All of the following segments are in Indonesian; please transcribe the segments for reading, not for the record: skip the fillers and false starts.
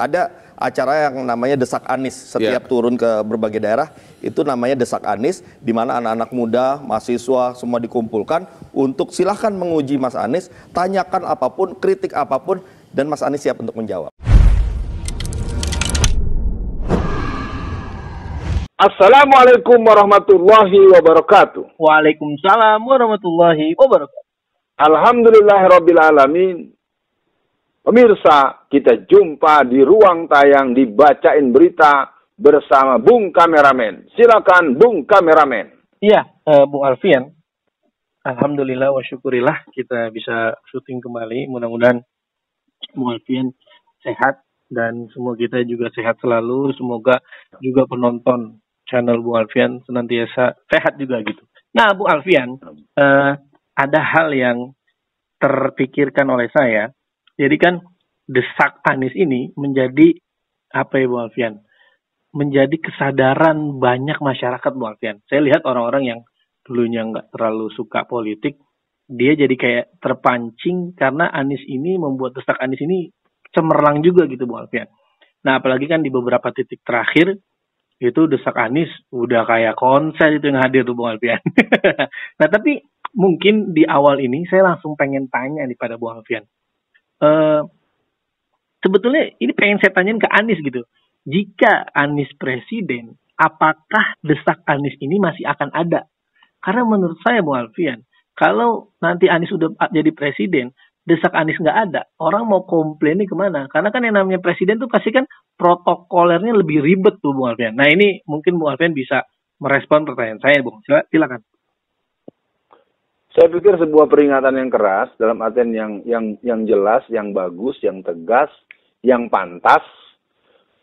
Ada acara yang namanya Desak Anies. Setiap turun ke berbagai daerah, itu namanya Desak Anies, di mana anak-anak muda, mahasiswa, semua dikumpulkan untuk silahkan menguji Mas Anies, tanyakan apapun, kritik apapun, dan Mas Anies siap untuk menjawab. Assalamualaikum warahmatullahi wabarakatuh. Waalaikumsalam warahmatullahi wabarakatuh. Alhamdulillahirabbil alamin. Pemirsa, kita jumpa di ruang tayang dibacain berita bersama Bung Kameramen. Silakan Bung Kameramen. Iya, Bung Alfian. Alhamdulillah wa syukurillah kita bisa syuting kembali. Mudah-mudahan Bung Alfian sehat dan semua kita juga sehat selalu. Semoga juga penonton channel Bung Alfian senantiasa sehat juga gitu. Nah, Bung Alfian, ada hal yang terpikirkan oleh saya. Jadi kan Desak Anies ini menjadi apa ya Bung Alfian? Menjadi kesadaran banyak masyarakat Bung Alfian. Saya lihat orang-orang yang dulunya nggak terlalu suka politik, dia jadi kayak terpancing karena Anies ini membuat Desak Anies ini cemerlang juga gitu Bung Alfian. Nah, apalagi kan di beberapa titik terakhir itu Desak Anies udah kayak konser itu yang hadir tuh Bung Alfian. Nah, tapi mungkin di awal ini saya langsung pengen tanya nih pada Bung Alfian. Sebetulnya ini pengen saya tanyain ke Anies gitu. Jika Anies presiden, apakah Desak Anies ini masih akan ada? Karena menurut saya Bung Alfian, kalau nanti Anies sudah jadi presiden, Desak Anies nggak ada, orang mau komplainnya kemana? Karena kan yang namanya presiden tuh pasti kan protokolernya lebih ribet tuh Bung Alfian. Nah ini mungkin Bung Alfian bisa merespon pertanyaan saya Bung. Silakan. Saya pikir sebuah peringatan yang keras dalam artian yang jelas, yang bagus, yang tegas, yang pantas.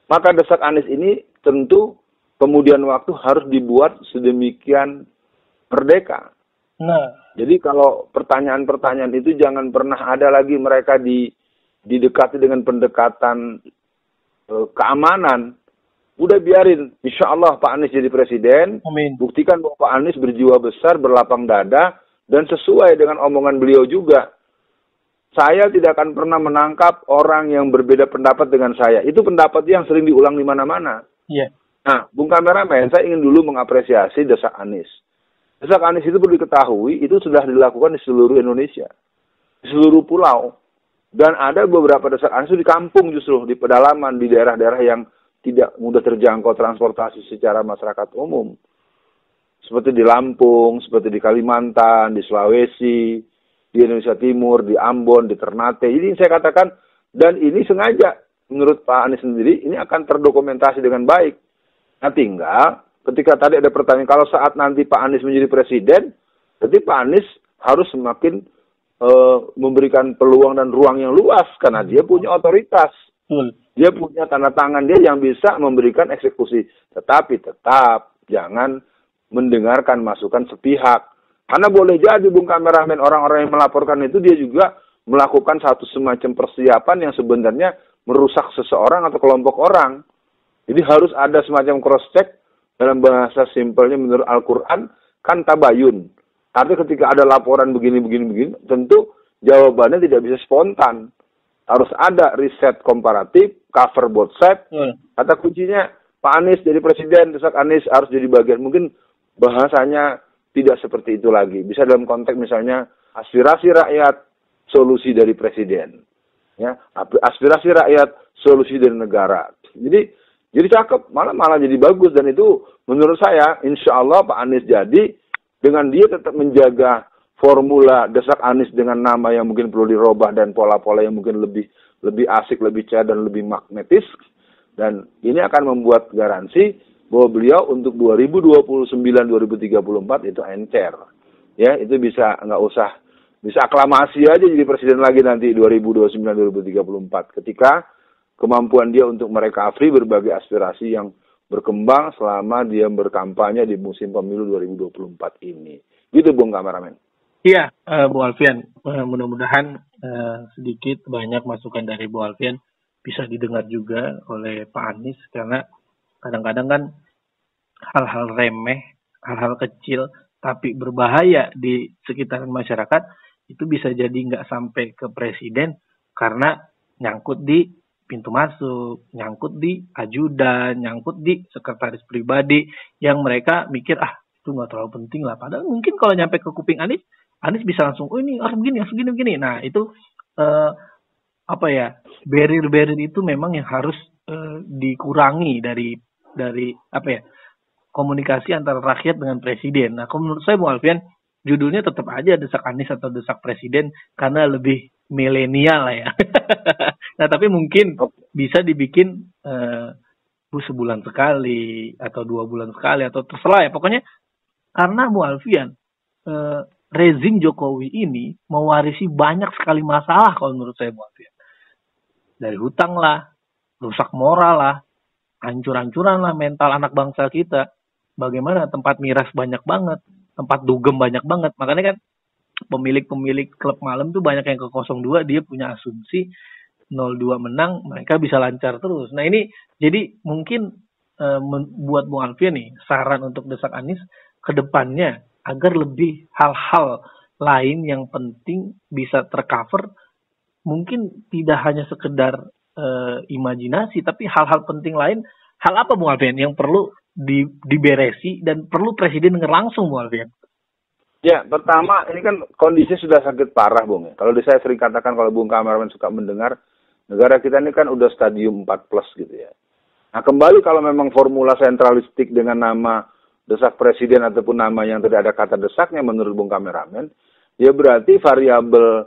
Maka Desak Anies ini tentu kemudian waktu harus dibuat sedemikian merdeka. Nah, jadi kalau pertanyaan-pertanyaan itu jangan pernah ada lagi mereka didekati dengan pendekatan keamanan. Udah biarin, insya Allah Pak Anies jadi presiden. amin. Buktikan bahwa Pak Anies berjiwa besar, berlapang dada, dan sesuai dengan omongan beliau juga. Saya tidak akan pernah menangkap orang yang berbeda pendapat dengan saya. Itu pendapat yang sering diulang di mana-mana. Iya. Nah, Bung Kameramen, saya ingin dulu mengapresiasi Desak Anies. Desak Anies itu perlu diketahui, itu sudah dilakukan di seluruh Indonesia. Di seluruh pulau. Dan ada beberapa Desak Anies itu di kampung justru, di pedalaman, di daerah-daerah yang tidak mudah terjangkau transportasi secara masyarakat umum. Seperti di Lampung, seperti di Kalimantan, di Sulawesi, di Indonesia Timur, di Ambon, di Ternate. Ini saya katakan, dan ini sengaja, menurut Pak Anies sendiri, ini akan terdokumentasi dengan baik. Nah tinggal, ketika tadi ada pertanyaan, kalau saat nanti Pak Anies menjadi presiden, berarti Pak Anies harus semakin memberikan peluang dan ruang yang luas, karena dia punya otoritas. Dia punya tanda tangan dia yang bisa memberikan eksekusi. Tetapi tetap, jangan mendengarkan masukan sepihak. Karena boleh jadi Bung Kameramen, orang-orang yang melaporkan itu dia juga melakukan satu semacam persiapan yang sebenarnya merusak seseorang atau kelompok orang. Jadi harus ada semacam cross-check, dalam bahasa simpelnya menurut Al-Quran, kan tabayun. Artinya ketika ada laporan begini, tentu jawabannya tidak bisa spontan. Harus ada riset komparatif, cover both side. Kata kuncinya, Pak Anies jadi presiden, Desak Anies harus jadi bagian. Mungkin bahasanya tidak seperti itu lagi. Bisa dalam konteks misalnya aspirasi rakyat, solusi dari presiden. Ya, aspirasi rakyat, solusi dari negara. Jadi cakep, malah jadi bagus. Dan itu menurut saya, insya Allah Pak Anies jadi, dengan dia tetap menjaga formula Desak Anies dengan nama yang mungkin perlu dirubah dan pola-pola yang mungkin lebih asik, lebih cair, dan lebih magnetis. Dan ini akan membuat garansi bahwa beliau untuk 2029-2034 itu encer. Ya, itu bisa aklamasi aja jadi presiden lagi nanti 2029-2034. Ketika kemampuan dia untuk merecovery berbagai aspirasi yang berkembang selama dia berkampanye di musim pemilu 2024 ini. Gitu Bung Kameramen. Iya, Bu Alfian. Mudah-mudahan sedikit banyak masukan dari Bu Alfian bisa didengar juga oleh Pak Anies, karena kadang-kadang kan hal-hal remeh, hal-hal kecil tapi berbahaya di sekitaran masyarakat itu bisa jadi nggak sampai ke presiden karena nyangkut di pintu masuk, nyangkut di ajudan, nyangkut di sekretaris pribadi yang mereka mikir itu nggak terlalu penting lah. Padahal mungkin kalau nyampe ke kuping Anies bisa langsung ini harus begini. Nah itu barrier itu memang yang harus dikurangi dari komunikasi antara rakyat dengan presiden. Nah, menurut saya Bung Alfian, judulnya tetap aja desak Anies atau desak presiden karena lebih milenial lah ya. Nah, tapi mungkin bisa dibikin sebulan sekali atau 2 bulan sekali atau terserah ya. Pokoknya karena Bu Alfian, rezim Jokowi ini mewarisi banyak sekali masalah kalau menurut saya Bu Alfian. Dari hutang lah, rusak moral lah, hancur-hancuran lah mental anak bangsa kita. Bagaimana tempat miras banyak banget, tempat dugem banyak banget. Makanya kan pemilik klub malam tuh banyak yang ke 02, dia punya asumsi 02 menang, mereka bisa lancar terus. Nah ini jadi mungkin buat Bung Alfian nih, saran untuk desak Anies ke depannya agar lebih hal-hal lain yang penting bisa tercover, mungkin tidak hanya sekedar imajinasi, tapi hal-hal penting lain. Hal apa Bung Alfian yang perlu diberesi dan perlu presiden denger langsung Bung Alfian? Ya, pertama ini kan kondisi sudah sakit parah, Bung. Kalau saya sering katakan, kalau Bung kameramen suka mendengar, negara kita ini kan udah stadium 4+ gitu ya. Nah, kembali kalau memang formula sentralistik dengan nama desak presiden ataupun nama yang tidak ada kata desaknya menurut Bung kameramen, ya berarti variabel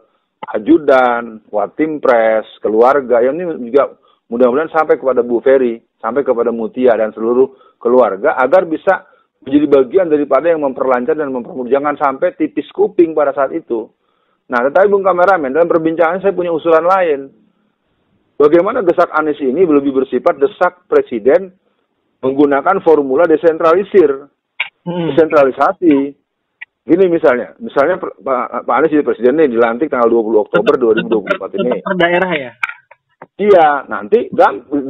ajudan, watimpres, keluarga, yang ini juga mudah-mudahan sampai kepada Bu Ferry, sampai kepada Mutia dan seluruh keluarga agar bisa menjadi bagian daripada yang memperlancar dan mempermudah. Jangan sampai tipis kuping pada saat itu. Nah, tetapi Bung kameramen, dalam perbincangan saya punya usulan lain. Bagaimana desak Anies ini lebih bersifat desak presiden menggunakan formula desentralisir, desentralisasi. Gini misalnya Pak Anies jadi presiden nih, dilantik tanggal 20 Oktober 2024 ini. Per daerah ya? Iya, nanti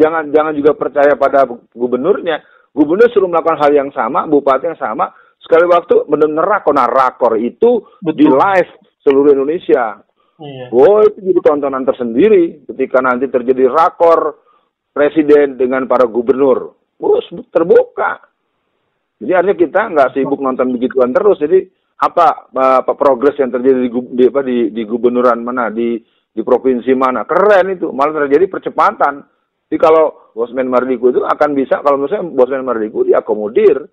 jangan juga percaya pada gubernurnya. Gubernur suruh melakukan hal yang sama, bupati yang sama, sekali waktu benar-benar rakor itu betul, di live seluruh Indonesia. Iya. Itu jadi tontonan tersendiri ketika nanti terjadi rakor presiden dengan para gubernur. Terbuka. Jadi artinya kita nggak sibuk nonton begituan terus. Jadi apa progres yang terjadi di gubernuran mana, di provinsi mana, keren itu, malah terjadi percepatan. Jadi kalau Bosman Mardiku itu akan bisa, kalau menurut saya Bosman Mardiku diakomodir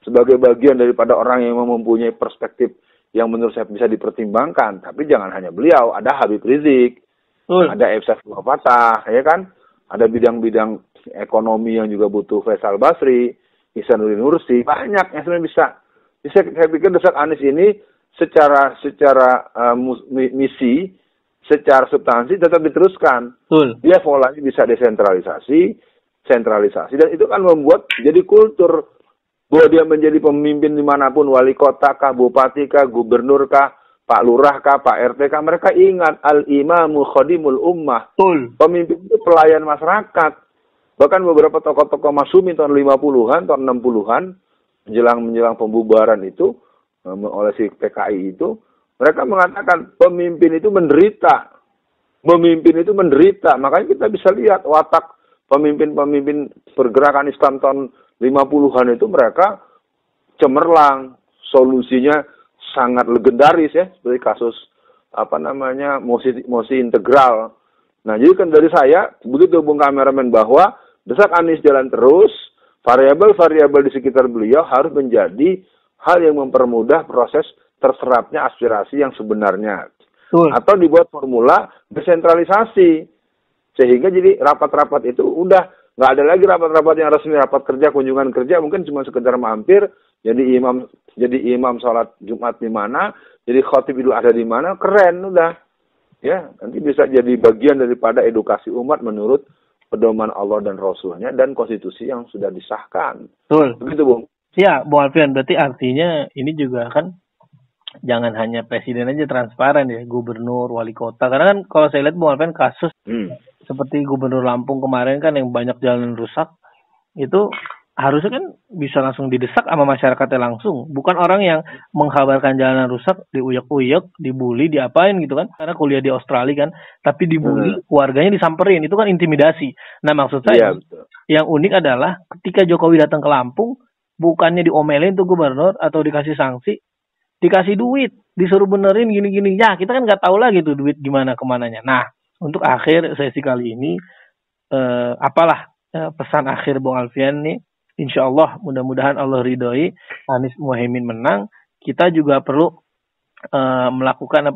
sebagai bagian daripada orang yang mempunyai perspektif yang menurut saya bisa dipertimbangkan. Tapi jangan hanya beliau, ada Habib Rizik, ada Efsaf Fatah, ya kan? Ada bidang-bidang ekonomi yang juga butuh Faisal Basri, Ihsanuddin Nursi, banyak yang sebenarnya bisa. Saya pikir desak Anies ini secara misi, secara substansi tetap diteruskan. Dia polanya bisa desentralisasi, sentralisasi, dan itu kan membuat jadi kultur bahwa dia menjadi pemimpin dimanapun, wali kota kah, bupati kah, gubernur kah, Pak Lurah kah, Pak RT kah, mereka ingat al-imamu khadimul ummah. Pemimpin itu pelayan masyarakat. Bahkan beberapa tokoh-tokoh Masyumi tahun 50-an, tahun 60-an, menjelang pembubaran itu oleh si PKI itu, mereka mengatakan pemimpin itu menderita. Memimpin itu menderita. Makanya kita bisa lihat watak pemimpin-pemimpin pergerakan Islam tahun 50-an itu mereka cemerlang. Solusinya sangat legendaris ya. Seperti kasus mosi integral. Nah, jadi kan dari saya, begitu Bung kameramen, bahwa desak Anies jalan terus, variabel-variabel di sekitar beliau harus menjadi hal yang mempermudah proses terserapnya aspirasi yang sebenarnya. Atau dibuat formula desentralisasi. Sehingga jadi rapat-rapat itu udah nggak ada lagi rapat-rapat yang resmi, rapat kerja, kunjungan kerja, mungkin cuma sekedar mampir, jadi imam sholat Jumat di mana, jadi khotib Idul Adha di mana, keren udah. Ya, nanti bisa jadi bagian daripada edukasi umat menurut pedoman Allah dan Rasulnya dan konstitusi yang sudah disahkan. Begitu, Bung. Ya, Bung Alfian, berarti artinya ini juga kan jangan hanya presiden aja transparan ya, gubernur, wali kota. Karena kan kalau saya lihat Bung Alfian kasus seperti gubernur Lampung kemarin kan yang banyak jalan rusak, itu harusnya kan bisa langsung didesak sama masyarakatnya langsung, bukan orang yang mengkabarkan jalanan rusak diuyak-uyak, dibully, diapain gitu kan, karena kuliah di Australia kan, tapi dibully, keluarganya disamperin, itu kan intimidasi. Nah maksud saya yang unik adalah ketika Jokowi datang ke Lampung, bukannya diomelin tuh gubernur atau dikasih sanksi, dikasih duit, disuruh benerin gini-gini, ya kita kan nggak tahu lagi tuh duit gimana kemananya. Nah untuk akhir sesi kali ini, pesan akhir Bung Alfian nih. Insya Allah, mudah-mudahan Allah ridhoi, Anies Muhaimin menang. Kita juga perlu melakukan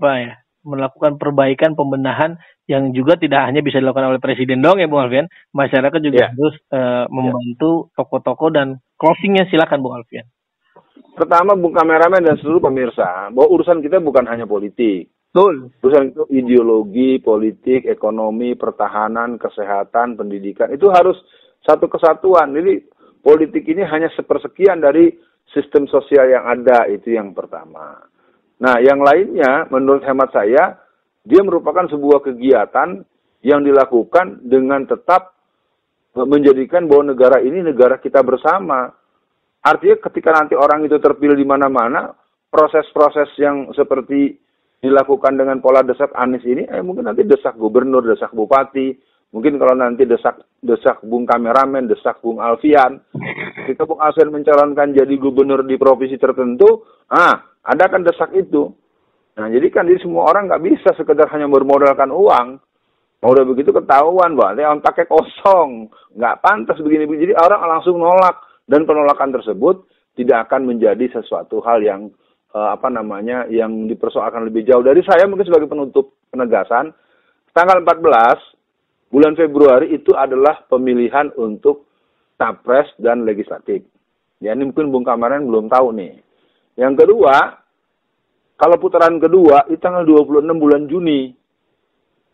perbaikan, pembenahan yang juga tidak hanya bisa dilakukan oleh Presiden dong ya Bung Alfian. Masyarakat juga harus membantu tokoh-tokoh dan closingnya silakan Bung Alfian. Pertama, Bung Kameramen dan seluruh pemirsa, bahwa urusan kita bukan hanya politik. Betul. Urusan itu ideologi, politik, ekonomi, pertahanan, kesehatan, pendidikan. Itu harus satu kesatuan. Jadi politik ini hanya sepersekian dari sistem sosial yang ada, itu yang pertama. Nah, yang lainnya menurut hemat saya, dia merupakan sebuah kegiatan yang dilakukan dengan tetap menjadikan bahwa negara ini negara kita bersama. Artinya ketika nanti orang itu terpilih di mana-mana, proses-proses yang seperti dilakukan dengan pola desak Anies ini, mungkin nanti desak gubernur, desak bupati, mungkin kalau nanti desak Bung Kameramen, desak Bung Alfian, ketika Bung Alfian mencalonkan jadi gubernur di provinsi tertentu, ada kan desak itu. Nah, jadi kan di semua orang nggak bisa sekedar hanya bermodalkan uang. Udah begitu ketahuan, otaknya kosong, nggak pantas begini-begini. Jadi orang langsung nolak, dan penolakan tersebut tidak akan menjadi sesuatu hal yang yang dipersoalkan lebih jauh. Dari saya mungkin sebagai penutup penegasan, tanggal 14 bulan Februari itu adalah pemilihan untuk Capres dan Legislatif. Ya, ini mungkin Bung Kameramen belum tahu nih. Yang kedua, kalau putaran kedua itu tanggal 26 bulan Juni.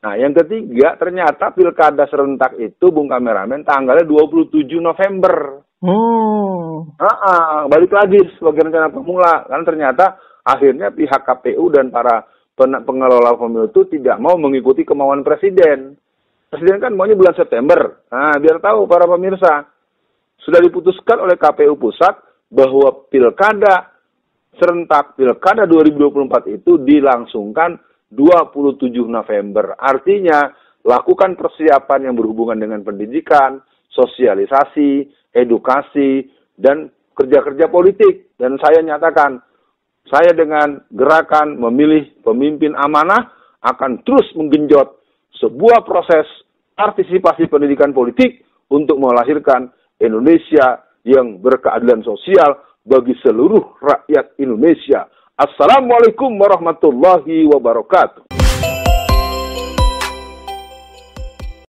Nah, yang ketiga, ternyata pilkada serentak itu Bung Kameramen tanggalnya 27 November. Balik lagi sebagai rencana pemula. Karena ternyata akhirnya pihak KPU dan para pengelola pemilu itu tidak mau mengikuti kemauan Presiden. Presiden kan maunya bulan September. Nah, biar tahu para pemirsa, sudah diputuskan oleh KPU Pusat bahwa pilkada serentak, pilkada 2024 itu dilangsungkan 27 November. Artinya, lakukan persiapan yang berhubungan dengan pendidikan, sosialisasi, edukasi, dan kerja-kerja politik. Dan saya nyatakan, saya dengan gerakan memilih pemimpin amanah akan terus menggenjot sebuah proses partisipasi pendidikan politik untuk melahirkan Indonesia yang berkeadilan sosial bagi seluruh rakyat Indonesia. Assalamualaikum warahmatullahi wabarakatuh.